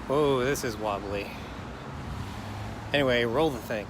Whoa, this is wobbly. Anyway, roll the thing.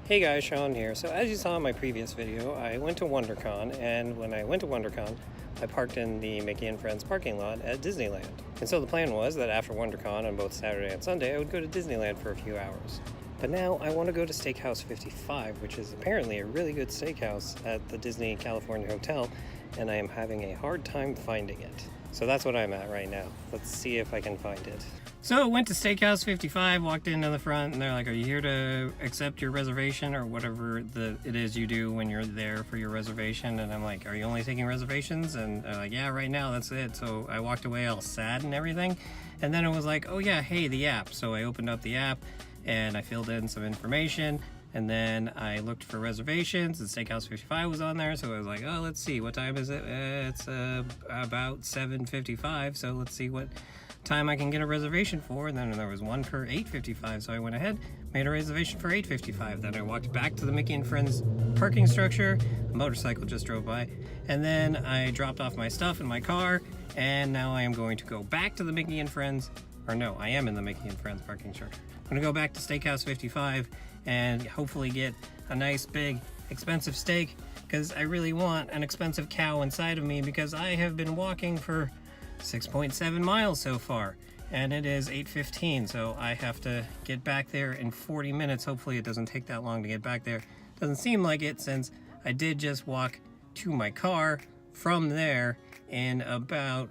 Hey guys, Sean here. So as you saw in my previous video, I went to WonderCon, and when I went to WonderCon, I parked in the Mickey and Friends parking lot at Disneyland. And so the plan was that after WonderCon on both Saturday and Sunday, I would go to Disneyland for a few hours. But now I want to go to Steakhouse 55, which is apparently a really good steakhouse at the Disney California Hotel, and I am having a hard time finding it. So that's what I'm at right now. Let's see if I can find it. So I went to Steakhouse 55, walked into the front, and they're like, are you here to accept your reservation or whatever it is you do when you're there for your reservation? And I'm like, are you only taking reservations? And they're like, yeah, right now, that's it. So I walked away all sad and everything. And then it was like, oh yeah, hey, the app. So I opened up the app and I filled in some information. And then I looked for reservations, and Steakhouse 55 was on there. So I was like, oh, let's see, what time is it? It's about 7:55. So let's see what time I can get a reservation for. And then there was one for 8:55. So I went ahead, made a reservation for 8:55. Then I walked back to the Mickey and Friends parking structure. A motorcycle just drove by. And then I dropped off my stuff in my car. And now I am going to go back to the Mickey and Friends. Or no, I am in the Mickey and Friends parking structure. I'm gonna go back to Steakhouse 55 and hopefully get a nice big expensive steak, because I really want an expensive cow inside of me, because I have been walking for 6.7 miles so far and it is 8:15, so I have to get back there in 40 minutes. Hopefully it doesn't take that long to get back there. Doesn't seem like it, since I did just walk to my car from there in about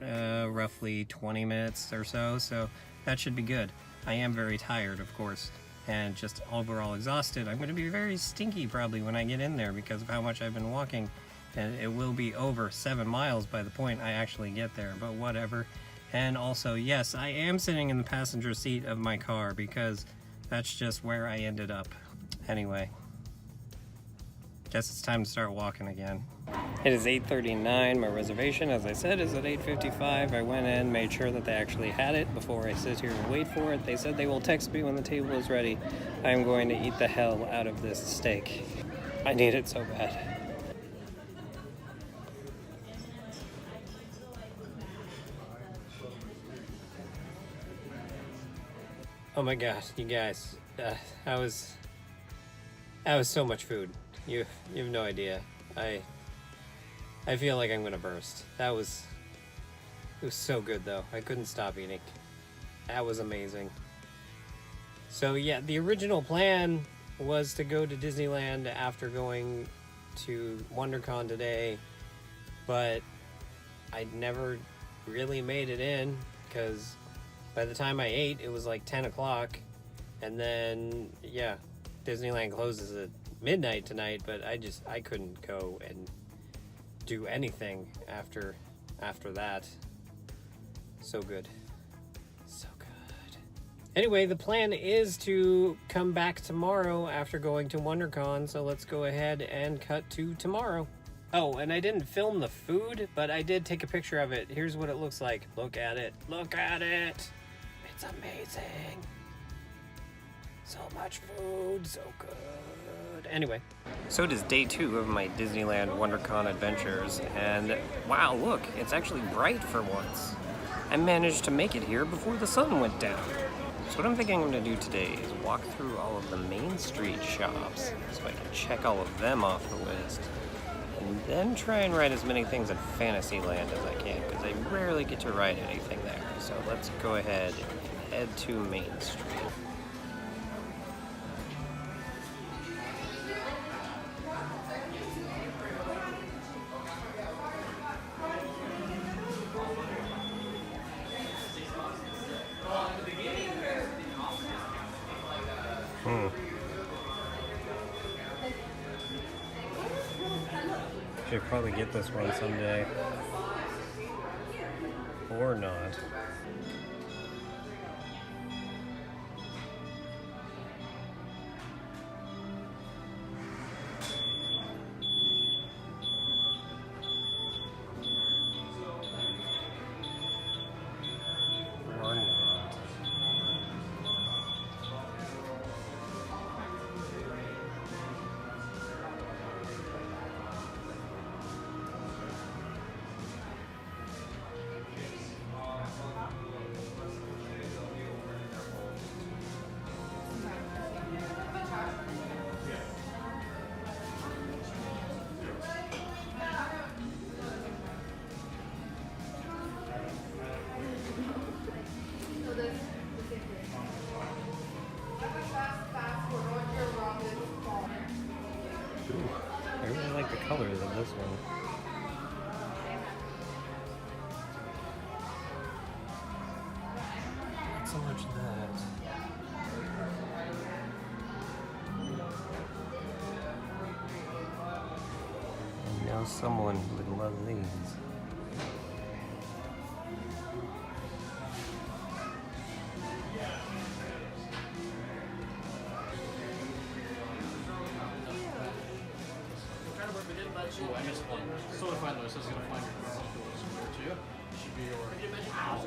roughly 20 minutes or so, so that should be good. I am very tired, of course, and just overall exhausted. I'm going to be very stinky probably when I get in there because of how much I've been walking, and it will be over 7 miles by the point I actually get there, but whatever. And also, yes, I am sitting in the passenger seat of my car because that's just where I ended up. Anyway, guess it's time to start walking again. It is 8:39. My reservation, as I said, is at 8:55. I went in, made sure that they actually had it before I sit here and wait for it. They said they will text me when the table is ready. I am going to eat the hell out of this steak. I need it so bad. Oh my gosh, you guys, that was so much food. You have no idea. I feel like I'm gonna burst. It was so good though. I couldn't stop eating. That was amazing. So yeah, the original plan was to go to Disneyland after going to WonderCon today, but I never really made it in because by the time I ate, it was like 10 o'clock, and then yeah, Disneyland closes at midnight tonight, but I couldn't go and do anything after that. So good. So good. Anyway, the plan is to come back tomorrow after going to WonderCon, so let's go ahead and cut to tomorrow. Oh, and I didn't film the food, but I did take a picture of it. Here's what it looks like. Look at it. Look at it. It's amazing. So much food, so good. Anyway, so it is day 2 of my Disneyland WonderCon adventures, and wow, look, it's actually bright for once. I managed to make it here before the sun went down. So what I'm thinking I'm going to do today is walk through all of the Main Street shops so I can check all of them off the list, and then try and ride as many things at Fantasyland as I can, because I rarely get to ride anything there. So let's go ahead and head to Main Street. Should probably get this one someday. Or not. someone would love these. Oh, I missed one. So if I lose, I was gonna find your should be your. Wow.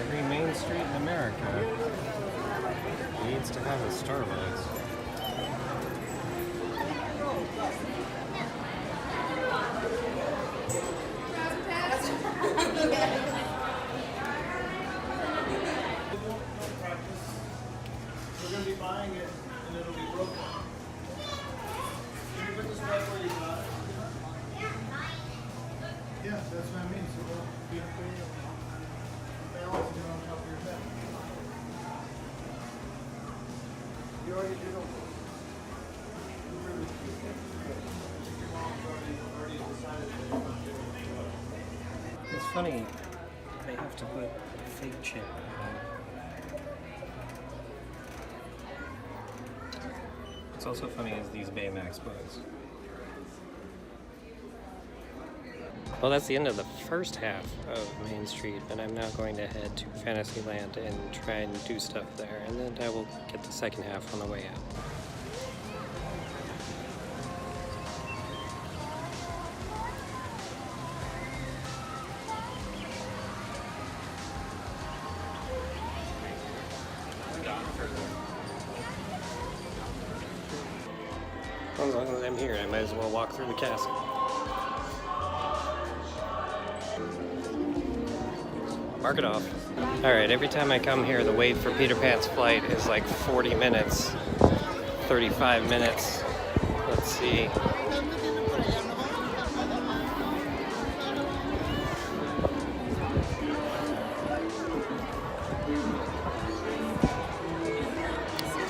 Every main street in America needs to have a Starbucks. We're going to be buying it and it'll be broken. Can you put this back where you got it? Yeah, that's what I mean. So we'll be balancing it on top of your head. You already did it. It's funny, they have to put a fake chip on. What's also funny is these Baymax bugs. Well, that's the end of the first half of Main Street, and I'm now going to head to Fantasyland and try and do stuff there, and then I will get the second half on the way out. As long as I'm here, I might as well walk through the castle. Mark it off. Alright, every time I come here, the wait for Peter Pan's flight is like 40 minutes, 35 minutes. Let's see.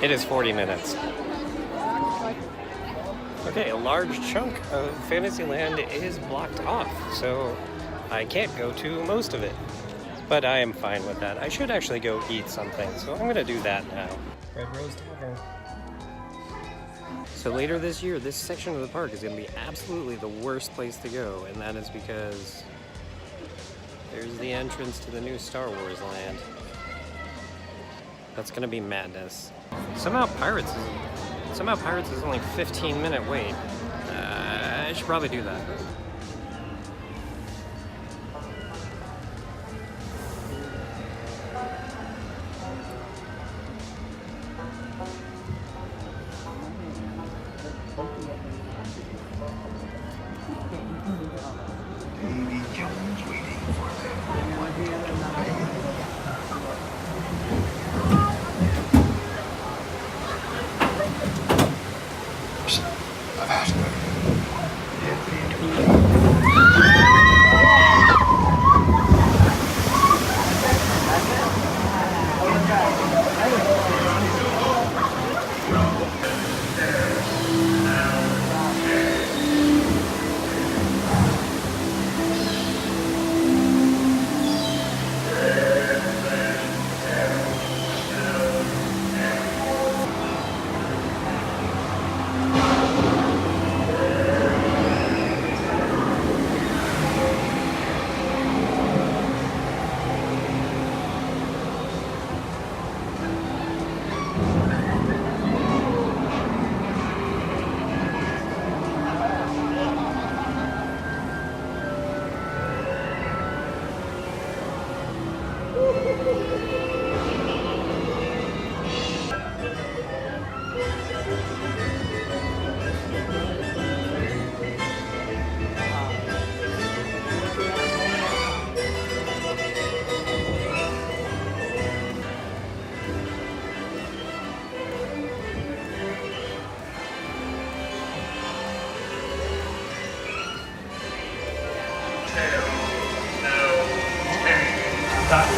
It is 40 minutes. Okay, a large chunk of Fantasyland is blocked off, so I can't go to most of it. But I am fine with that. I should actually go eat something, so I'm going to do that now. Red Rose Tavern. So later this year, this section of the park is going to be absolutely the worst place to go, and that is because there's the entrance to the new Star Wars land. That's going to be madness. Somehow Pirates is only 15-minute wait. I should probably do that. I've asked her. Aye,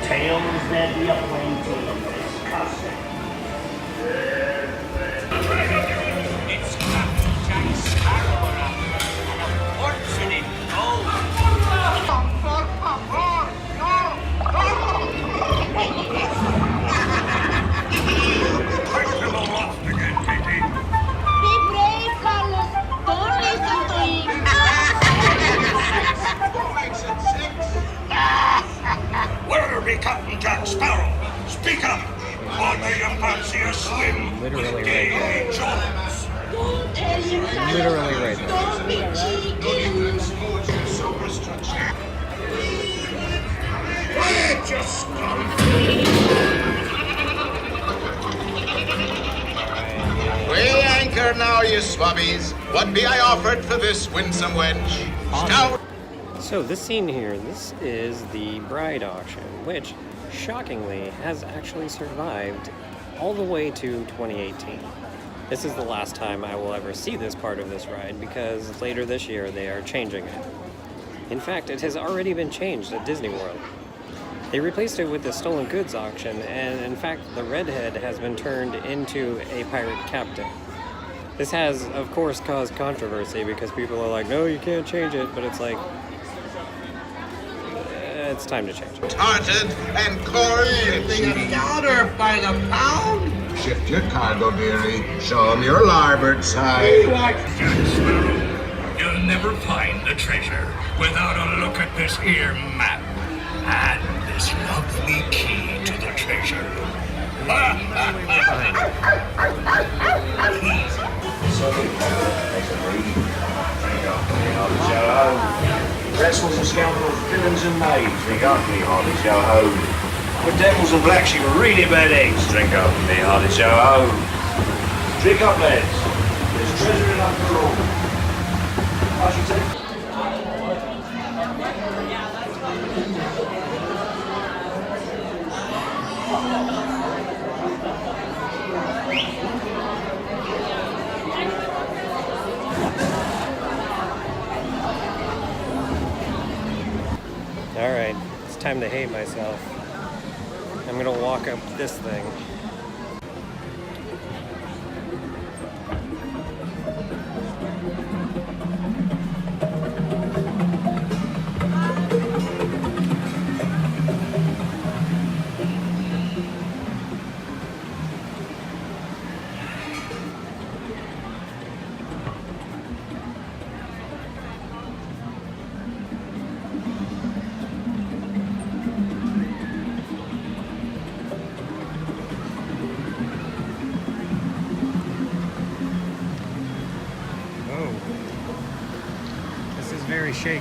tales that be appointed discussing. It's Captain Jack Sparrow around here, and a fortune in gold. Push them all off again, Katie. Be brave, Carlos. Don't listen to him. Where be Captain Jack Sparrow? Speak up! Or do you fancy a swim Literally with right Davy Jones? Don't tell him, Carlos. Literally right there. Don't be cheating. Just Weigh anchor now, you swabbies. What be I offered for this winsome wench? Stout. So this scene here, this is the bride auction, which shockingly has actually survived all the way to 2018. This is the last time I will ever see this part of this ride because later this year they are changing it. In fact, it has already been changed at Disney World. They replaced it with the stolen goods auction, and in fact, the redhead has been turned into a pirate captain. This has, of course, caused controversy because people are like, no, you can't change it, but it's like, it's time to change it. Tarted and corn. daughter by the pound? Shift your cargo, dearie. Show 'em your larboard side. Jack Sparrow, you'll never find the treasure without a look at this here map and this lovely key to the treasure. Wrestlers and scoundrels, villains and knaves, drink up me hearty show home. For devils and blacks, you really bad eggs, drink up me hearty show home. Drink up, lads. There's treasure enough for all. I should say. Alright, it's time to hate myself. I'm gonna walk up this thing. This is very shaky.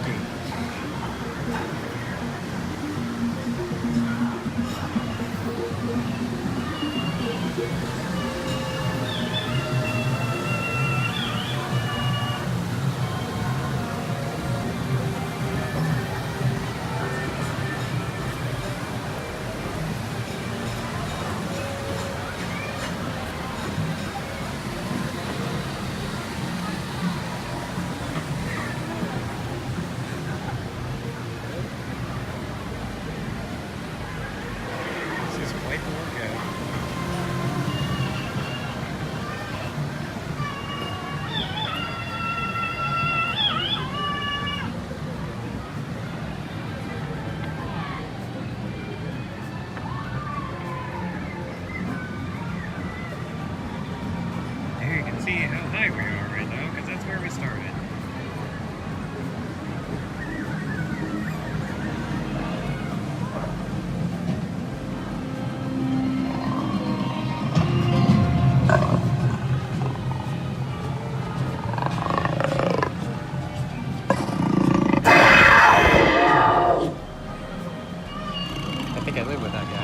See how high we are right now, because that's where we started. I think I live with that guy.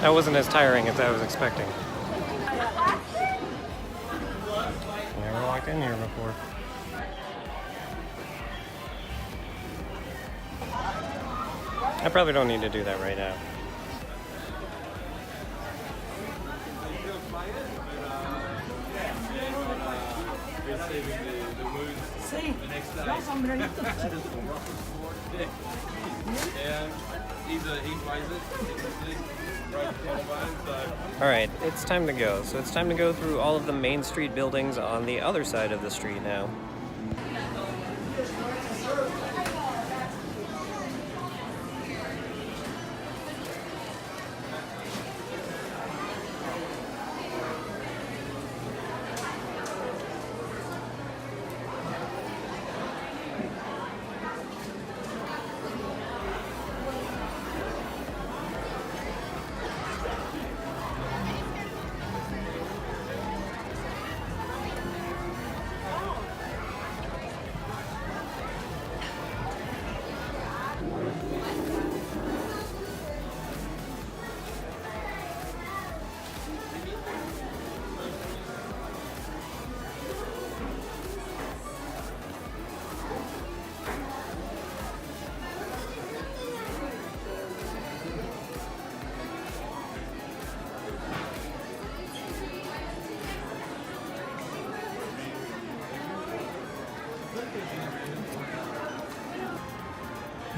That wasn't as tiring as I was expecting. Never walked in here before. I probably don't need to do that right now. Alright, it's time to go. So it's time to go through all of the Main Street buildings on the other side of the street now.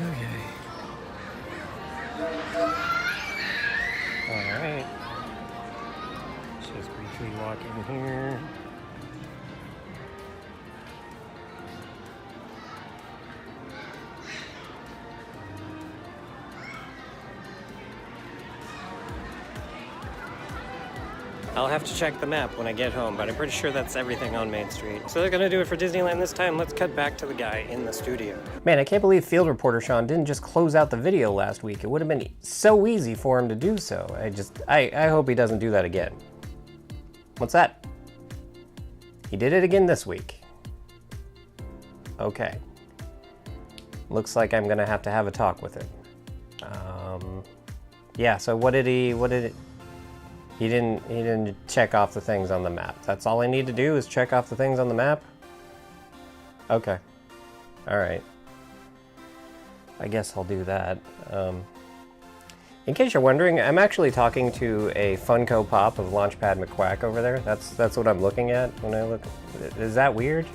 Okay. Alright. Let's just briefly walk in here. I'll have to check the map when I get home, but I'm pretty sure that's everything on Main Street. So they're gonna do it for Disneyland this time. Let's cut back to the guy in the studio. Man, I can't believe field reporter Sean didn't just close out the video last week. It would have been so easy for him to do so. I hope he doesn't do that again. What's that? He did it again this week. Okay. Looks like I'm gonna have to have a talk with him. Yeah, so he didn't check off the things on the map. That's all I need to do is check off the things on the map? Okay. Alright. I guess I'll do that. In case you're wondering, I'm actually talking to a Funko Pop of Launchpad McQuack over there. That's what I'm looking at when I look. Is that weird?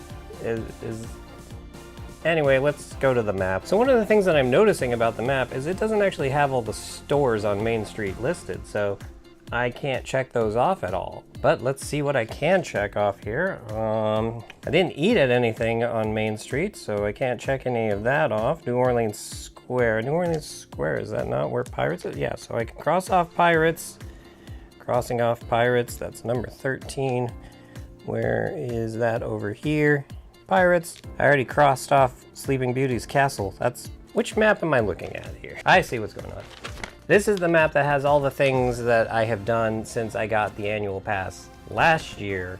Anyway, let's go to the map. So one of the things that I'm noticing about the map is it doesn't actually have all the stores on Main Street listed. So I can't check those off at all. But let's see what I can check off here. I didn't eat at anything on Main Street, so I can't check any of that off. New Orleans Square. New Orleans Square, is that not where Pirates is? Yeah, so I can cross off Pirates. Crossing off Pirates, that's number 13. Where is that over here? Pirates. I already crossed off Sleeping Beauty's castle. Which map am I looking at here? I see what's going on. This is the map that has all the things that I have done since I got the annual pass last year.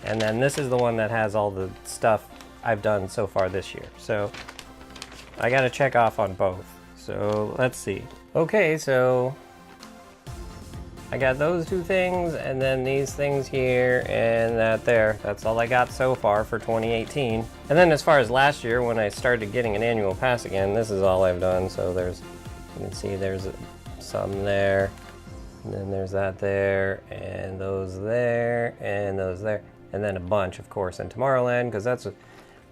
And then this is the one that has all the stuff I've done so far this year. So I gotta check off on both. So let's see. Okay, so I got those two things and then these things here and that there. That's all I got so far for 2018. And then as far as last year, when I started getting an annual pass again, this is all I've done. So you can see there's some there, and then there's that there, and those there, and those there, and then a bunch, of course, in Tomorrowland, because that's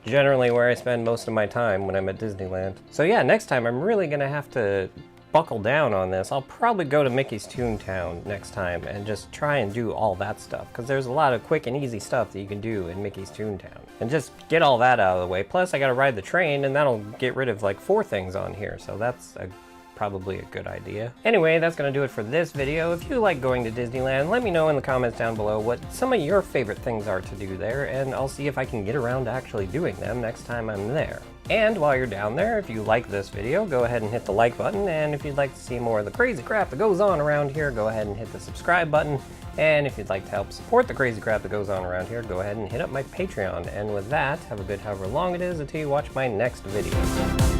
generally where I spend most of my time when I'm at Disneyland. So yeah, next time I'm really gonna have to buckle down on this. I'll probably go to Mickey's Toontown next time and just try and do all that stuff, because there's a lot of quick and easy stuff that you can do in Mickey's Toontown. And just get all that out of the way. Plus I gotta ride the train, and that'll get rid of like 4 things on here, so that's a probably a good idea. Anyway, that's gonna do it for this video. If you like going to Disneyland, let me know in the comments down below what some of your favorite things are to do there, and I'll see if I can get around to actually doing them next time I'm there. And while you're down there, if you like this video, go ahead and hit the like button, and if you'd like to see more of the crazy crap that goes on around here, go ahead and hit the subscribe button. And if you'd like to help support the crazy crap that goes on around here, go ahead and hit up my Patreon. And with that, have a good however long it is until you watch my next video.